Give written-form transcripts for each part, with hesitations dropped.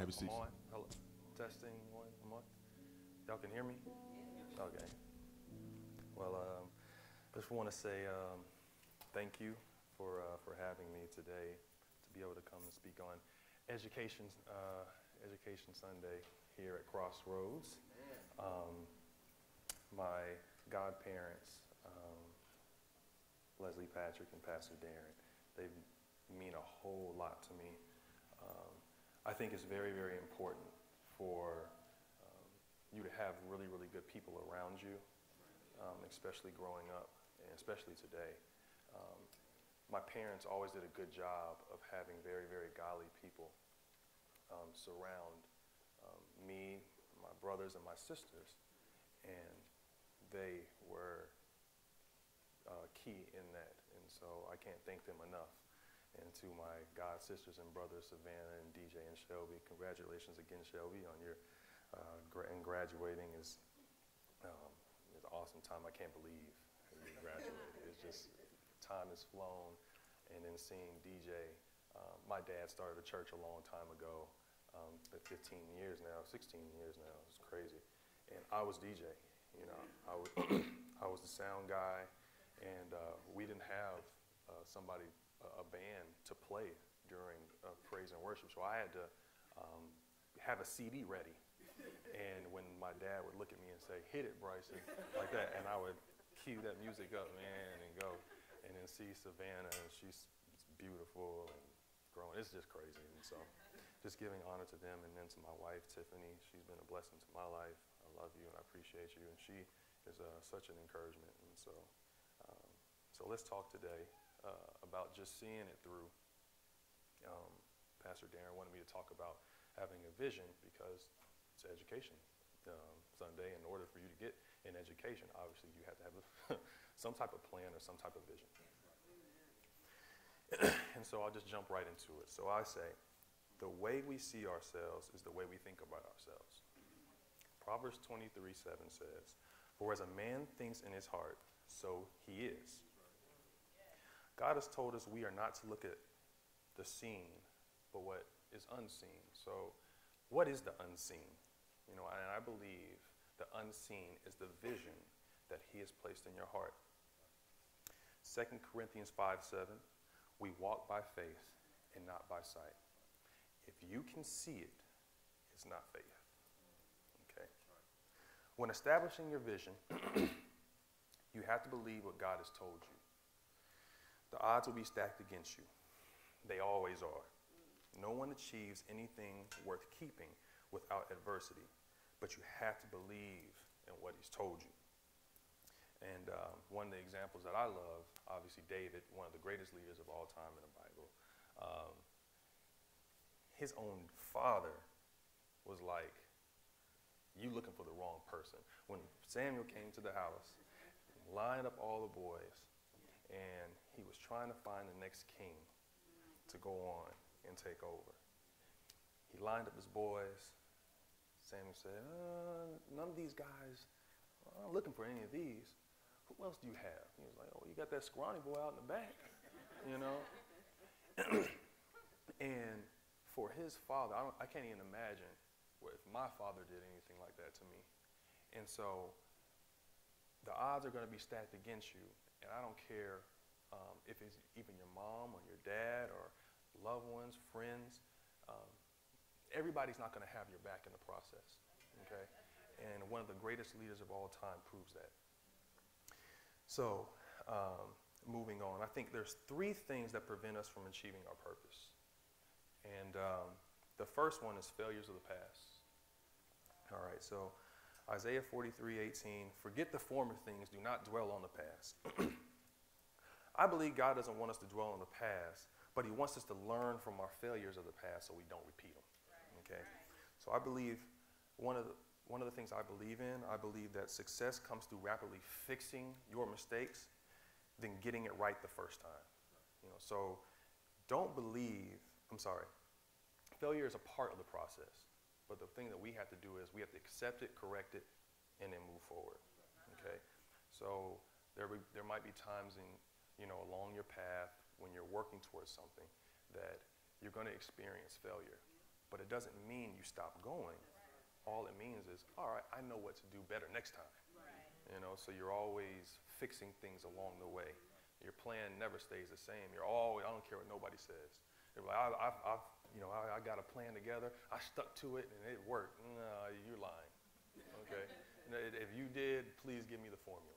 Have a seat. I'm on. Hello. Testing one. I'm on. Y'all can hear me? Okay. Well, just want to say thank you for having me today to be able to come and speak on Education Education Sunday here at Crossroads. My godparents, Leslie Patrick and Pastor Darren, they mean a whole lot to me. I think it's very, very important for you to have really, really good people around you, especially growing up, and especially today. My parents always did a good job of having very, very godly people surround me, my brothers, and my sisters, and they were key in that, and so I can't thank them enough. And to my god sisters and brothers, Savannah and DJ and Shelby, congratulations again, Shelby, on your and graduating is an awesome time. I can't believe you graduated. It's just, time has flown. And then seeing DJ, my dad started a church a long time ago, 15 years now, 16 years now. It's crazy. And I was DJ, you know. I was the sound guy, and we didn't have a band to play during praise and worship, so I had to have a CD ready. And when my dad would look at me and say, "Hit it, Bryson," like that, and I would cue that music up, man, and go, and then see Savannah, and she's beautiful and growing. It's just crazy, and so just giving honor to them, and then to my wife, Tiffany. She's been a blessing to my life. I love you, and I appreciate you, and she is such an encouragement, and so let's talk today about just seeing it through. Pastor Darren wanted me to talk about having a vision because it's Education Sunday. In order for you to get an education, obviously you have to have some type of plan or some type of vision. And so I'll just jump right into it. So I say, the way we see ourselves is the way we think about ourselves. Proverbs 23:7 says, "For as a man thinks in his heart, so he is." God has told us we are not to look at the seen, but what is unseen. So what is the unseen? You know, and I believe the unseen is the vision that he has placed in your heart. 2 Corinthians 5:7, "We walk by faith and not by sight." If you can see it, it's not faith. Okay? When establishing your vision, you have to believe what God has told you. The odds will be stacked against you. They always are. No one achieves anything worth keeping without adversity, but you have to believe in what he's told you. And one of the examples that I love, obviously David, one of the greatest leaders of all time in the Bible, his own father was like, "You looking for the wrong person." When Samuel came to the house, lined up all the boys, and he was trying to find the next king to go on and take over. He lined up his boys. Samuel said, "None of these guys, I'm not looking for any of these. Who else do you have?" He was like, "Oh, you got that scrawny boy out in the back, you know?" And for his father, I can't even imagine if my father did anything like that to me. And so the odds are going to be stacked against you. And I don't care if it's even your mom or your dad or loved ones, friends. Everybody's not going to have your back in the process, okay? And one of the greatest leaders of all time proves that. So moving on, I think there's 3 things that prevent us from achieving our purpose. And the first one is failures of the past. All right, so Isaiah 43:18, "Forget the former things, do not dwell on the past." I believe God doesn't want us to dwell on the past, but he wants us to learn from our failures of the past so we don't repeat them. Okay? So I believe one of the things I believe in, I believe that success comes through rapidly fixing your mistakes than getting it right the first time. You know, so failure is a part of the process. But the thing that we have to do is we have to accept it, correct it, and then move forward. Okay? So there might be times along your path when you're working towards something that you're going to experience failure. but it doesn't mean you stop going. All it means is, all right, I know what to do better next time. You know, so you're always fixing things along the way. Your plan never stays the same. You're always, I don't care what nobody says. They're like, I got a plan together. I stuck to it and it worked. No, you're lying. Okay. If you did, please give me the formula.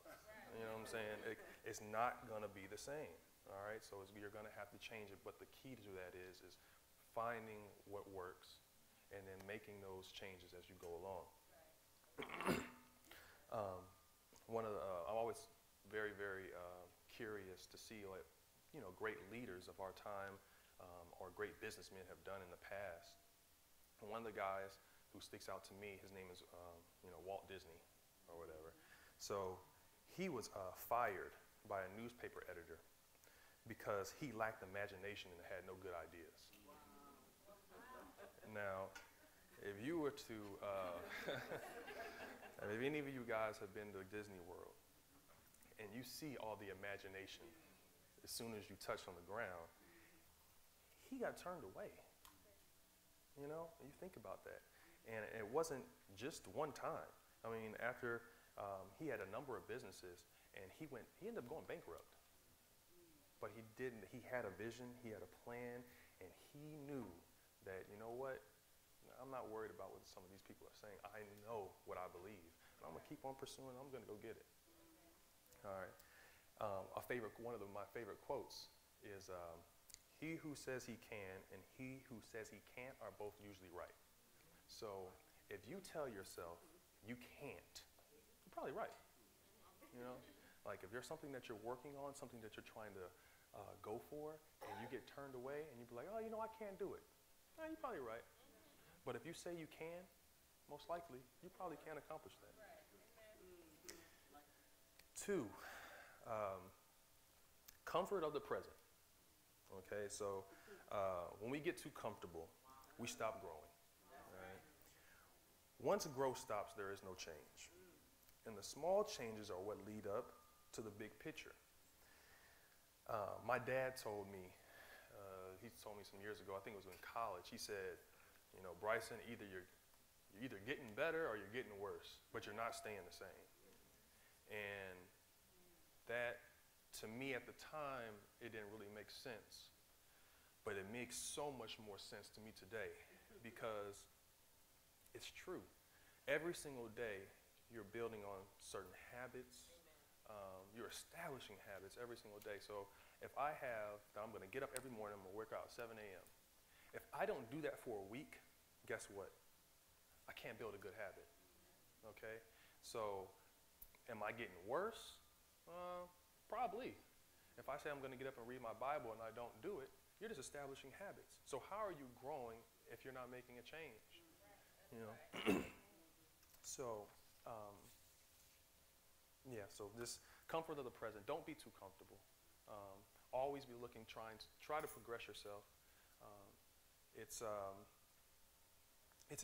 You know what I'm saying? It's not going to be the same. All right. So you're going to have to change it. But the key to that is finding what works and then making those changes as you go along. I'm always very, very curious to see what, great leaders of our time or great businessmen have done in the past. And one of the guys who sticks out to me, his name is, Walt Disney or whatever. So he was fired by a newspaper editor because he lacked imagination and had no good ideas. Now, if you were to, if any of you guys have been to Disney World and you see all the imagination as soon as you touch on the ground, he got turned away. You think about that. And it wasn't just one time. I mean, after he had a number of businesses and he ended up going bankrupt. But he didn't, he had a vision, he had a plan, and he knew that, you know what, I'm not worried about what some of these people are saying. I know what I believe. And I'm going to keep on pursuing. I'm going to go get it. All right. One of my favorite quotes is, he who says he can and he who says he can't are both usually right. So if you tell yourself you can't, you're probably right. Like if there's something that you're working on, something that you're trying to go for, and you get turned away and you be like, oh, I can't do it. You're probably right. But if you say you can, most likely, you probably can accomplish that. 2, comfort of the present. Okay, so when we get too comfortable, we stop growing. Right? Once growth stops, there is no change. And the small changes are what lead up to the big picture. My dad told me, he told me some years ago, I think it was in college, he said, Bryson, either you're either getting better or you're getting worse, but you're not staying the same. And that, to me at the time, it didn't really make sense. But it makes so much more sense to me today because it's true. Every single day, you're building on certain habits. You're establishing habits every single day. So if I have that I'm going to get up every morning, I'm going to work out at 7 a.m. If I don't do that for a week, guess what? I can't build a good habit. Okay? So am I getting worse? Probably. If I say I'm going to get up and read my Bible and I don't do it, you're just establishing habits. So how are you growing if you're not making a change? So, so this comfort of the present. Don't be too comfortable. Always be looking, try to progress yourself. It's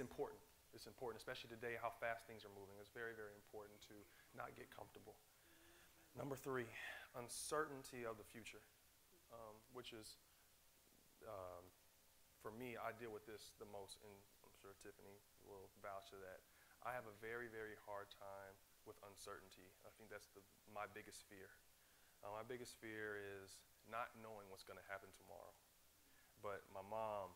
important. It's important, especially today, how fast things are moving. It's very, very important to not get comfortable. Number 3, uncertainty of the future, which is, for me, I deal with this the most, and I'm sure Tiffany will vouch to that. I have a very, very hard time with uncertainty. I think that's my biggest fear. My biggest fear is not knowing what's going to happen tomorrow. But my mom,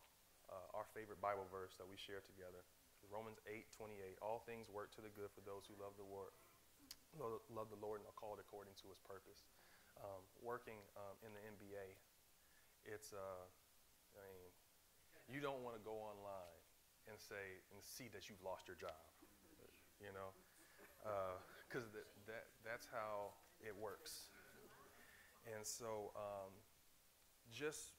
our favorite Bible verse that we share together, Romans 8:28, all things work to the good for those who love the Lord and are called according to his purpose. Working in the NBA, it's, you don't want to go online and see that you've lost your job, because that's how it works. And so just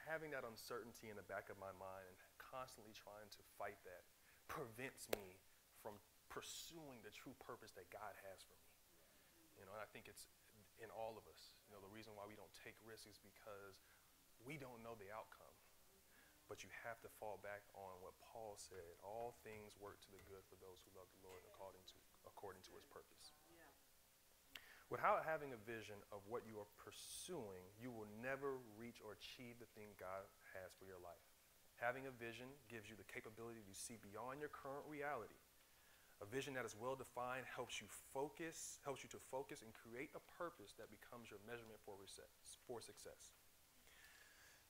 having that uncertainty in the back of my mind and constantly trying to fight that prevents me from pursuing the true purpose that God has for me. And I think it's in all of us. The reason why we don't take risks is because we don't know the outcome. But you have to fall back on what Paul said. All things work to the good for those who love the Lord according to his purpose. Yeah. Without having a vision of what you are pursuing, you will never reach or achieve the thing God has for your life. Having a vision gives you the capability to see beyond your current reality. A vision that is well defined helps you to focus and create a purpose that becomes your measurement for success.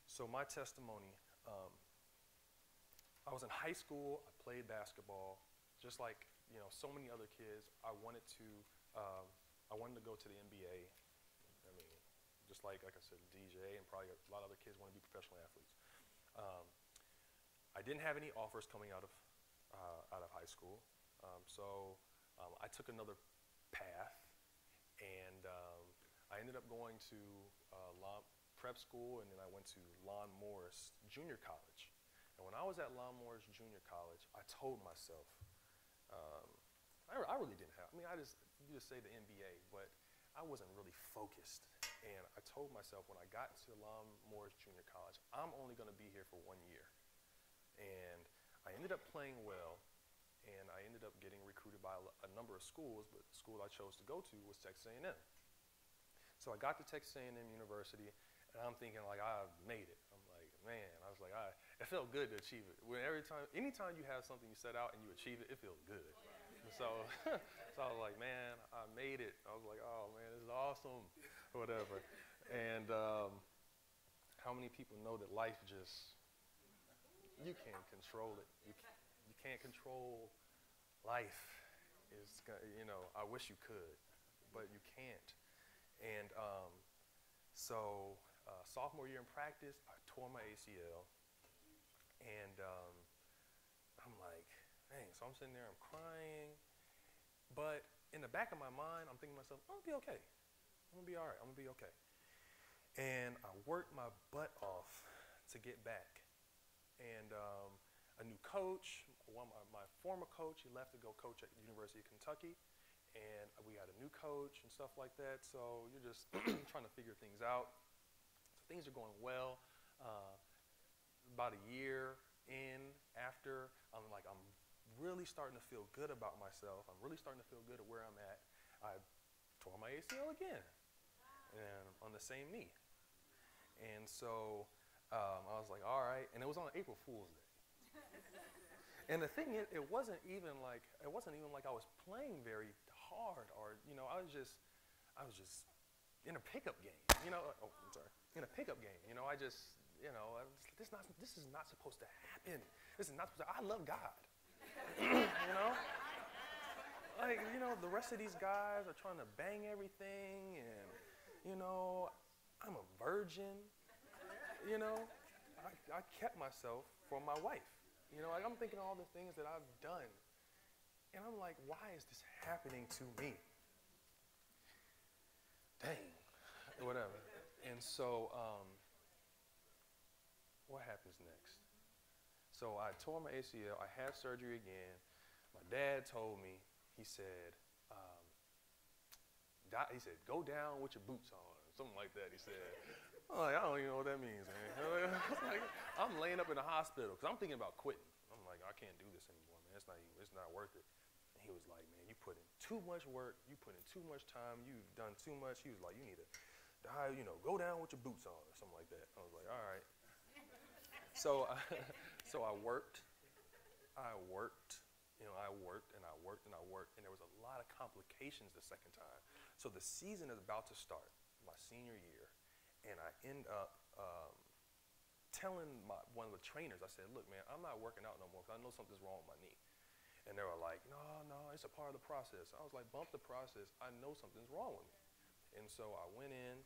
So my testimony, I was in high school, I played basketball, just like so many other kids. I wanted to go to the NBA. I mean, just like I said, DJ, and probably a lot of other kids want to be professional athletes. I didn't have any offers coming out of high school. So I took another path, and I ended up going to prep school, and then I went to Lon Morris Junior College. And when I was at Lon Morris Junior College, I told myself, I really didn't have, you just say the NBA, but I wasn't really focused. And I told myself when I got to Lon Morris Junior College, I'm only going to be here for 1 year. And I ended up playing well. And I ended up getting recruited by a number of schools, but the school I chose to go to was Texas A&M. So I got to Texas A&M University, and I'm thinking like, I made it. I'm like, man, it felt good to achieve it. Anytime you have something you set out and you achieve it, it feels good. So I was like, man, I made it. I was like, oh man, this is awesome, or whatever. And how many people know that life you can't control it. You can't control life. I wish you could, but you can't. And so sophomore year in practice, I tore my ACL. And I'm like, dang, so I'm sitting there, I'm crying. But in the back of my mind, I'm thinking to myself, I'm gonna be okay. I'm gonna be all right, I'm gonna be okay. And I worked my butt off to get back. And a new coach, my former coach, he left to go coach at the University of Kentucky, and we had a new coach and stuff like that, so you're just trying to figure things out. So things are going well. About a year in, after, I'm really starting to feel good about myself. I'm really starting to feel good at where I'm at. I tore my ACL again, and on the same knee. And so I was like, all right, and it was on April Fool's Day. And the thing is, it wasn't even like I was playing very hard, or I was just in a pickup game. Oh, I'm sorry, in a pickup game. This is not supposed to happen. This is not supposed to. I love God. The rest of these guys are trying to bang everything, and I'm a virgin. I kept myself for my wife. I'm thinking all the things that I've done. And I'm like, why is this happening to me? Dang, whatever. And so, what happens next? So I tore my ACL, I had surgery again. My dad told me, he said, go down with your boots on, something like that, he said. I'm like, I don't even know what that means, man. I'm laying up in the hospital because I'm thinking about quitting. I'm like, I can't do this anymore, man. It's not worth it. And he was like, man, you put in too much work. You put in too much time. You've done too much. He was like, you need to die, go down with your boots on or something like that. I was like, all right. So I worked. I worked and I worked, and there was a lot of complications the second time. So the season is about to start, my senior year. And I end up telling one of the trainers, I said, look, man, I'm not working out no more because I know something's wrong with my knee. And they were like, no, it's a part of the process. I was like, bump the process. I know something's wrong with me. And so I went in.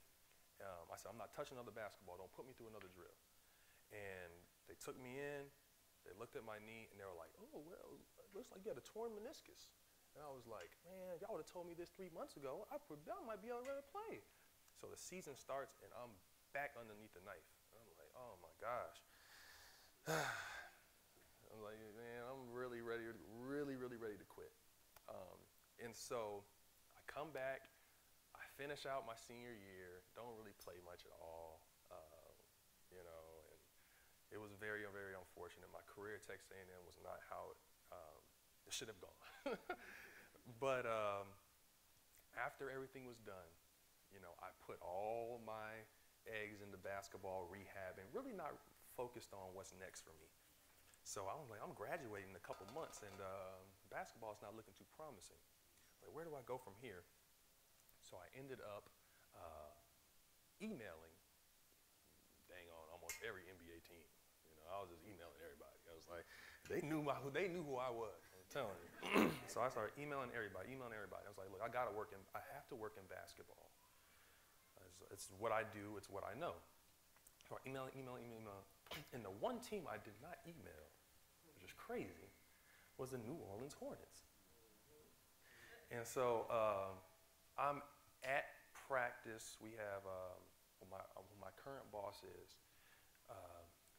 I said, I'm not touching another basketball. Don't put me through another drill. And they took me in. They looked at my knee, and they were like, oh, well, it looks like you had a torn meniscus. And I was like, man, y'all would have told me this 3 months ago. I might be able to play. So the season starts, and I'm back underneath the knife. And I'm like, oh, my gosh. I'm like, man, I'm really ready to quit. And so I come back. I finish out my senior year, don't really play much at all, and it was very, very unfortunate. My career at Texas A&M was not how it should have gone. But after everything was done, I put all my eggs into basketball rehab and really not focused on what's next for me. So I was like, I'm graduating in a couple months, and basketball is not looking too promising. Like, where do I go from here? So I ended up emailing, dang on, almost every NBA team. You know, I was just emailing everybody. I was like, they knew who I was. I'm telling you. So I started emailing everybody. I was like, look, I have to work in basketball. It's what I do. It's what I know. So I email. And the one team I did not email, which is crazy, was the New Orleans Hornets. And so I'm at practice. We have who my current boss is.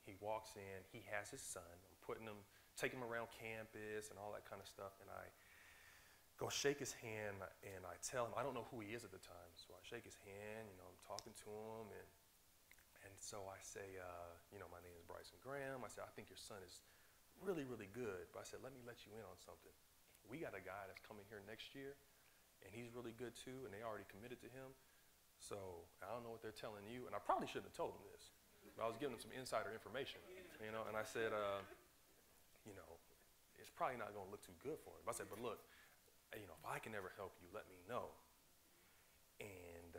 He walks in. He has his son. I'm taking him around campus and all that kind of stuff. And I go shake his hand, and I tell him, I don't know who he is at the time. So I shake his hand. You know, I'm talking to him, and so I say, my name is Bryson Graham. I said, I think your son is really, really good. But I said, let me let you in on something. We got a guy that's coming here next year, and he's really good too, and they already committed to him. So I don't know what they're telling you, and I probably shouldn't have told him this, but I was giving him some insider information, and I said, it's probably not going to look too good for him. I said, but look, if I can ever help you, let me know. And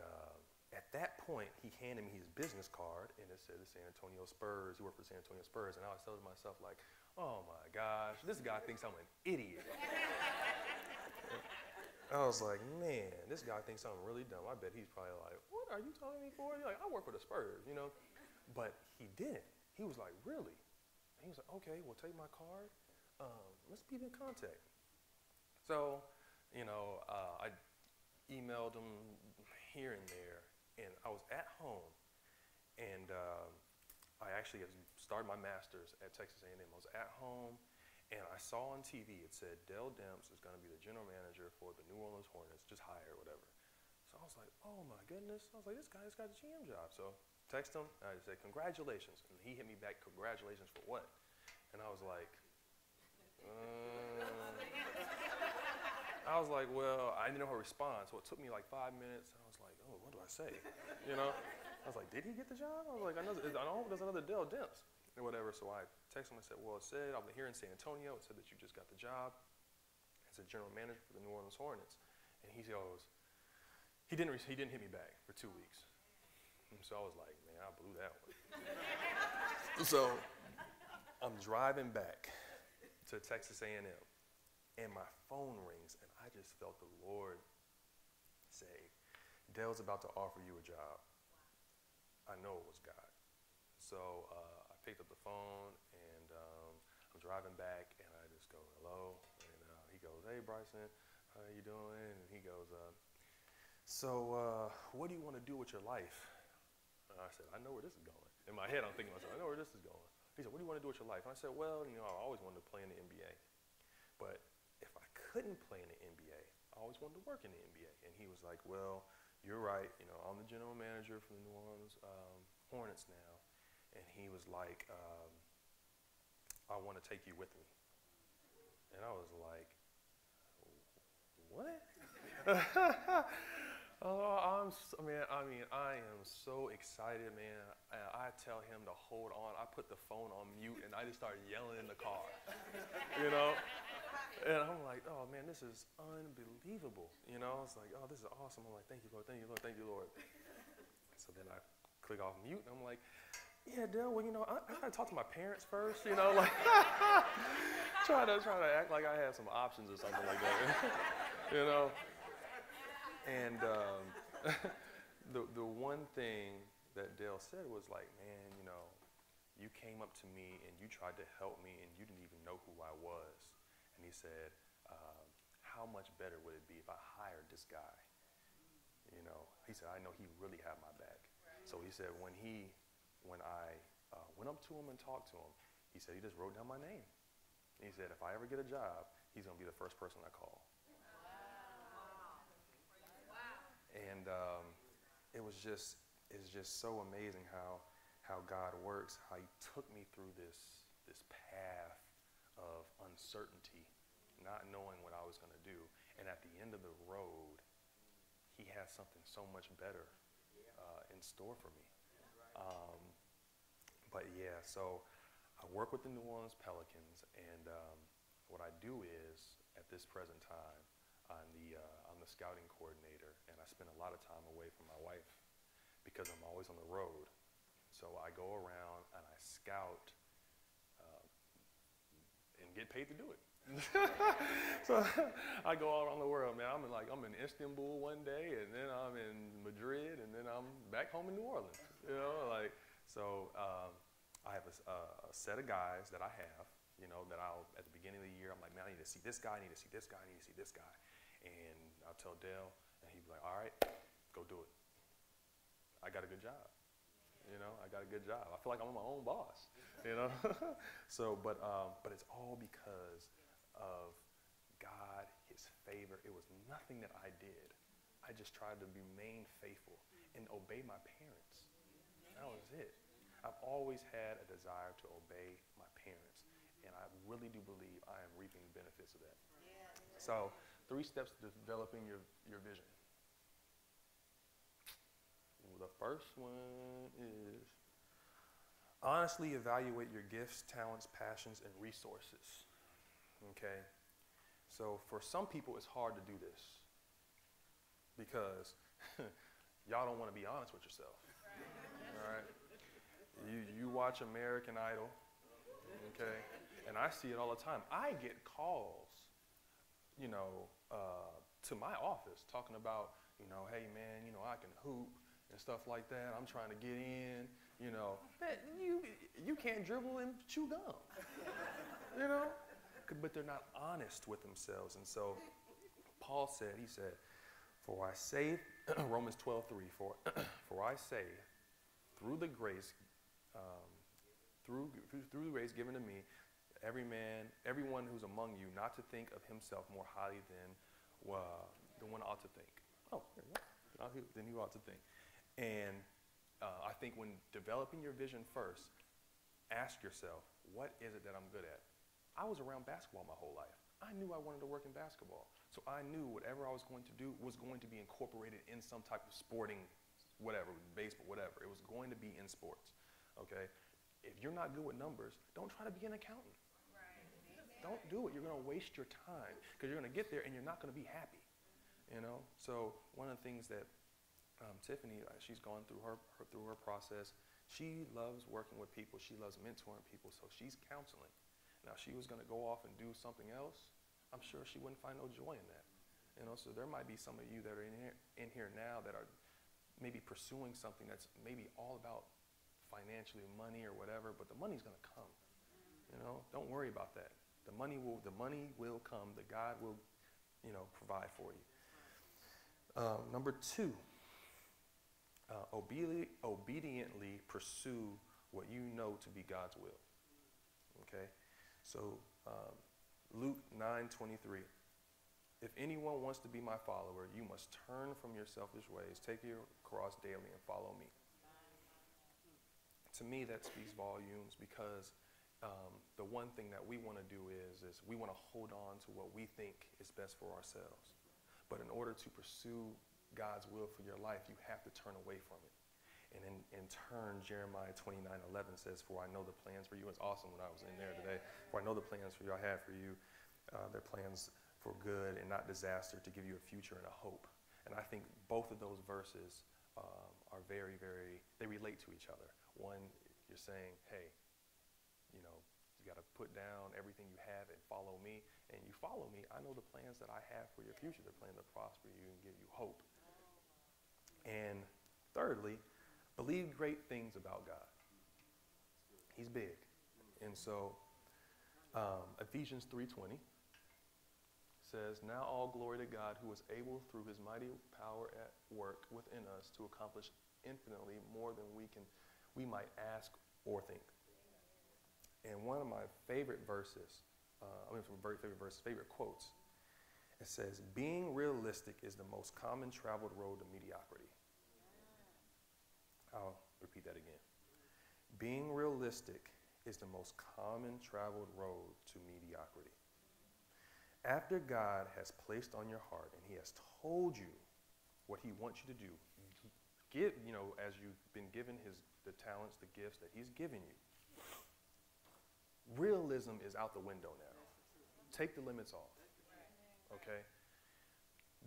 at that point, he handed me his business card, and it said the San Antonio Spurs. He worked for the San Antonio Spurs, and I was telling myself, like, oh my gosh, this guy thinks I'm an idiot. I was like, man, this guy thinks I'm really dumb. I bet he's probably like, what are you telling me for? You're like, I work for the Spurs, But he didn't. He was like, really? And he was like, okay, well, take my card. Let's be in contact. So, I emailed him here and there, and I was at home, and I actually had started my master's at Texas A&M. I was at home, and I saw on TV, it said, Dell Demps is going to be the general manager for the New Orleans Hornets, just hired, whatever. So I was like, oh my goodness. I was like, this guy's got a GM job. So text him, and I said, congratulations. And he hit me back, congratulations for what? And I was like, well, I didn't know how to respond, so it took me like 5 minutes. I was like, oh, what do I say? I was like, did he get the job? I was like, I know there's another Dell Demps or whatever. So I texted him and said, well, it said, I'm here in San Antonio. It said that you just got the job as a general manager for the New Orleans Hornets. And he goes, he didn't hit me back for 2 weeks. And so I was like, man, I blew that one. So I'm driving back to Texas A&M, and my phone rings, and I just felt the Lord say, Dell's about to offer you a job. I know it was God. So I picked up the phone, and I'm driving back, and I just go, hello, and he goes, hey, Bryson, how you doing? And he goes, so what do you want to do with your life? And I said, I know where this is going. In my head, I'm thinking to myself, I know where this is going. He said, what do you want to do with your life? And I said, well, I always wanted to play in the NBA. But if I couldn't play in the NBA, I always wanted to work in the NBA. And he was like, well, you're right. I'm the general manager for the New Orleans Hornets now. And he was like, I want to take you with me. And I was like, what? I am so excited, man. I tell him to hold on. I put the phone on mute, and I just started yelling in the car, And I'm like, oh, man, this is unbelievable. It's like, oh, this is awesome. I'm like, thank you, Lord, thank you, Lord, thank you, Lord. So then I click off mute, and I'm like, yeah, Dell, well, I gotta talk to my parents first, like, try to act like I had some options or something like that, And the one thing that Dell said was like, man, you came up to me and you tried to help me and you didn't even know who I was. And he said, how much better would it be if I hired this guy? He said, I know he really had my back. So he said, when I went up to him and talked to him, he said he just wrote down my name. And he said, if I ever get a job, he's going to be the first person I call. And it's just so amazing how God works, how he took me through this path of uncertainty, not knowing what I was going to do. And at the end of the road, he has something so much better in store for me. But yeah, so I work with the New Orleans Pelicans, and what I do is, at this present time, I'm the scouting coordinator, and I spend a lot of time away from my wife because I'm always on the road. So I go around and I scout and get paid to do it. So I go all around the world, man. I'm in Istanbul one day, and then I'm in Madrid, and then I'm back home in New Orleans. You know, like so. I have a set of guys that I have, you know, that I'll at the beginning of the year I'm like, man, I need to see this guy, I need to see this guy, I need to see this guy, and I'll tell Dale, and he'd be like, all right, go do it. I got a good job. You know, I got a good job. I feel like I'm my own boss, you know. So, but it's all because of God, His favor. It was nothing that I did. I just tried to remain faithful and obey my parents. That was it. I've always had a desire to obey my parents, and I really do believe I am reaping the benefits of that. So, 3 steps to developing your vision. The first one is honestly evaluate your gifts, talents, passions, and resources. Okay? So for some people, it's hard to do this because y'all don't want to be honest with yourself. All right? You watch American Idol, okay? And I see it all the time. I get calls, you know, to my office talking about, you know, hey man, you know, I can hoop and stuff like that. I'm trying to get in, you know. Man, you can't dribble and chew gum, you know? But they're not honest with themselves. And so Paul said, he said, for I say, Romans 12:3, for I say, through the grace, through the grace given to me, everyone who's among you, not to think of himself more highly than the one ought to think. Oh, there you go. Than he ought to think. And I think when developing your vision first, ask yourself, what is it that I'm good at? I was around basketball my whole life. I knew I wanted to work in basketball. So I knew whatever I was going to do was going to be incorporated in some type of sporting, whatever, baseball, whatever. It was going to be in sports, okay? If you're not good with numbers, don't try to be an accountant. Right. Don't do it. You're going to waste your time because you're going to get there and you're not going to be happy, you know? So one of the things that Tiffany, she's gone through her process. She loves working with people. She loves mentoring people, so she's counseling. Now, if she was going to go off and do something else, I'm sure she wouldn't find no joy in that. You know, so there might be some of you that are in here now that are maybe pursuing something that's maybe all about financially money or whatever, but the money's going to come. You know, don't worry about that. The money will come. The God will, you know, provide for you. Number 2, obediently pursue what you know to be God's will. Okay. So Luke 9:23. If anyone wants to be my follower, you must turn from your selfish ways, take your cross daily, and follow me. To me, that speaks volumes because the one thing that we want to do is we want to hold on to what we think is best for ourselves. But in order to pursue God's will for your life, you have to turn away from it. And in turn, Jeremiah 29:11 says, for I know the plans for you. It's awesome when I was in there today. For I know the plans for you I have for you. They're plans for good and not disaster, to give you a future and a hope. And I think both of those verses are very, very, they relate to each other. One, you're saying, hey, you know, you got to put down everything you have and follow me. And you follow me, I know the plans that I have for your future. They're plans to prosper you and give you hope. And thirdly, believe great things about God. He's big. And so Ephesians 3:20 says, now all glory to God, who is able through his mighty power at work within us to accomplish infinitely more than we might ask or think. And one of my favorite verses, favorite quotes, it says, being realistic is the most common traveled road to mediocrity. I'll repeat that again. Being realistic is the most common traveled road to mediocrity. After God has placed on your heart and he has told you what he wants you to do, as you've been given the talents, the gifts that he's given you, realism is out the window now. Take the limits off, okay?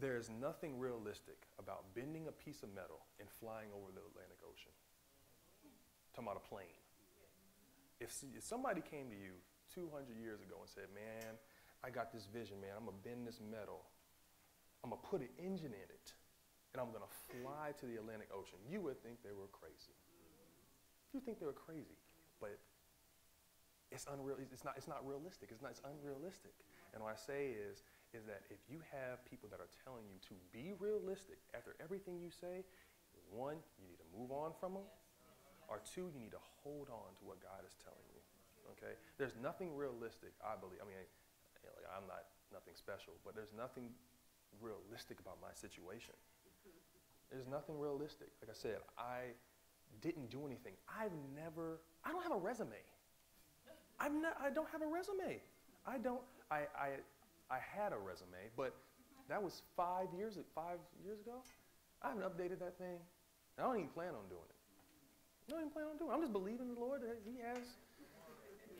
There's nothing realistic about bending a piece of metal and flying over the Atlantic Ocean. Talking about a plane. If somebody came to you 200 years ago and said, man, I got this vision, man, I'm gonna bend this metal, I'm gonna put an engine in it, and I'm gonna fly to the Atlantic Ocean, you would think they were crazy. You think they were crazy, but it's unreal. It's not realistic. It's unrealistic. And what I say is that if you have people that are telling you to be realistic after everything you say, one, you need to move on from them, or two, you need to hold on to what God is telling you. Okay? There's nothing realistic, I believe. I mean, I'm not nothing special, but there's nothing realistic about my situation. There's nothing realistic. Like I said, I didn't do anything. I don't have a resume. I don't have a resume. I had a resume, but that was 5 years ago. I haven't updated that thing. I don't even plan on doing it. I'm just believing the Lord that he has,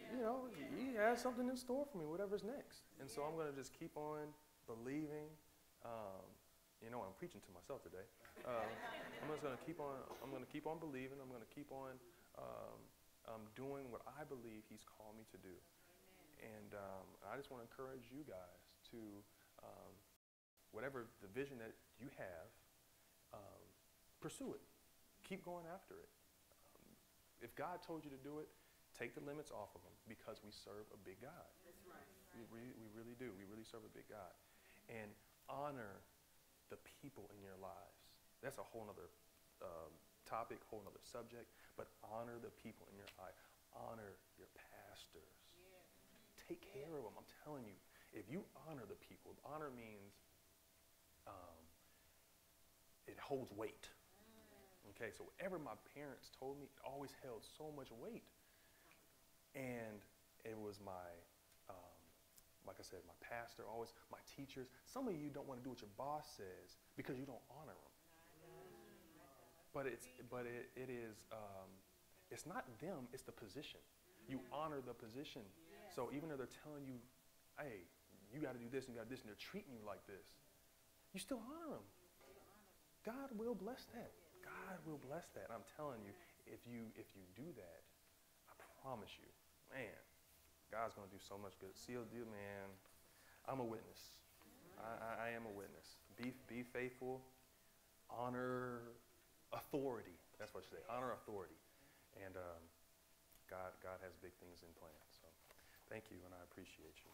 he has something in store for me, whatever's next. And so I'm going to just keep on believing. I'm preaching to myself today. I'm just going to keep on believing. I'm going to keep on doing what I believe he's called me to do. And I just want to encourage you guys to, whatever the vision that you have, pursue it. Keep going after it. If God told you to do it, take the limits off of him, because we serve a big God. That's right. We really do. We really serve a big God. And honor the people in your lives. That's a whole other topic, whole other subject, but honor the people in your life. Honor your pastors. Yeah. Take care of them. I'm telling you, if you honor the people, honor means it holds weight. Okay, so whatever my parents told me, it always held so much weight. And it was like I said, my pastor, always my teachers. Some of you don't want to do what your boss says because you don't honor them. But it's not them, it's the position. You honor the position. So even though they're telling you, hey, you got to do this and you got to do this, and they're treating you like this, you still honor them. God will bless that. God will bless that. I'm telling you, if you do that, I promise you, man, God's going to do so much good. Seal deal, man. I'm a witness. I am a witness. Be faithful. Honor authority. That's what you say. Honor authority. And God has big things in plan. So thank you, and I appreciate you.